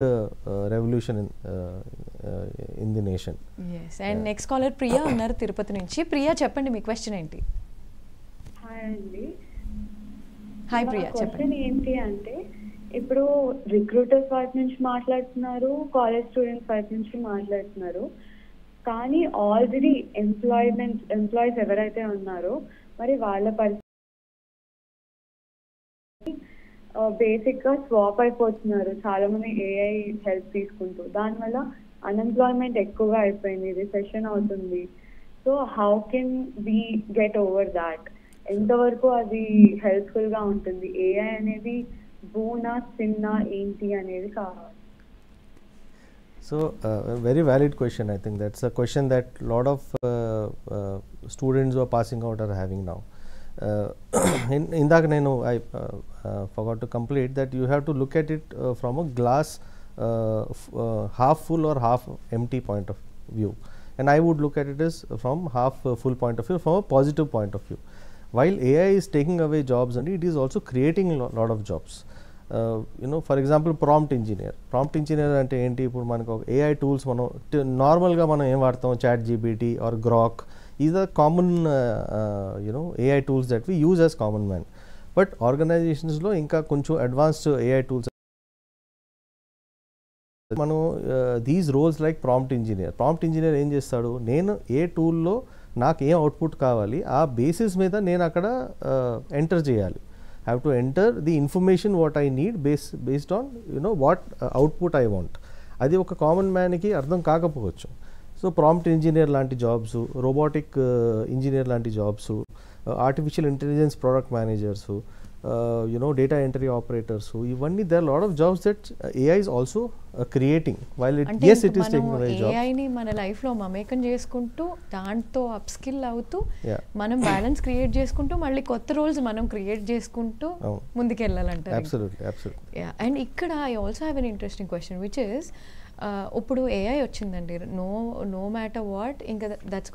revolution in the nation. Yes, and next caller Priya unnaru Tirupati nunchi. Priya cheppandi me question ఏంటి? Hi అండి. Hi Priya question చెప్పండి. ఏంటి అంటే ఇప్పుడు recruiters వైపు నుంచి మాట్లాడుతున్నారు, కాలేజ్ స్టూడెంట్స్ వైపు నుంచి మాట్లాడుతున్నారు. కానీ ఆల్రెడీ ఎంప్లాయీస్ ఎవరైతే ఉన్నారో మరి వాళ్ళ పరిస్థితి బేసిక్ గా స్వాప్ అయిపోతున్నారు. చాలా మంది ఏఐ హెల్ప్ తీసుకుంటూ, దానివల్ల అన్ఎంప్లాయ్మెంట్ ఎక్కువగా అయిపోయింది, రిసెషన్ అవుతుంది. So how can we get over that? ఎంతవరకు అది హెల్ప్ఫుల్ గా ఉంటుంది? ఏఐ అనేది బూనా సిన్నా ఏంటి అనేది కావాలి. So a very valid question. I think that's a question that lot of students who are passing out are having now. Indaka nenu I forgot to complete that you have to look at it from a glass half full or half empty point of view, and I would look at it as from half full point of view, from a positive point of view. While AI is taking away jobs, and it is also creating a lot of jobs. For example, prompt engineer అంటే ఏంటి? ఇప్పుడు మనకు AI tools మనం నార్మల్గా మనం ఏం వాడతాం? Chat GPT or Grok, is the common AI tools that we use as common man. But ఆర్గనైజేషన్స్లో ఇంకా కొంచెం అడ్వాన్స్డ్ AI tools మనం these roles like prompt engineer ఏం చేస్తాడు? నేను ఏ టూల్లో నాకు ఏం అవుట్పుట్ కావాలి ఆ బేసిస్ మీద నేను అక్కడ ఎంటర్ చేయాలి. have to enter the information what I need based on what output I want. అది ఒక కామన్ మ్యాన్కి అర్థం కాకపోవచ్చు. సో ప్రాంప్ట్ ఇంజనీర్ లాంటి జాబ్స్, రోబోటిక్ ఇంజనీర్ లాంటి jobs, artificial intelligence product managers, data entry operators, ఇవన్నీ there are a lot of jobs that AI is also creating. While it yes it is taking away jobs. AI ని మన life లో మమేకం చేసుకుంటూ దాంతో up skill అవుతూ మనం balance create చేసుకుంటూ మళ్ళీ కొత్త రోల్స్ మనం క్రియేట్ చేసుకుంటూ ముందుకెళ్ళాలంటారు. Absolutely. అండ్ ఇక్కడ I also have an interesting question which is ఇప్పుడు AI వచ్చిందండి, నో మ్యాటర్ వాట్, ఇంకా దట్స్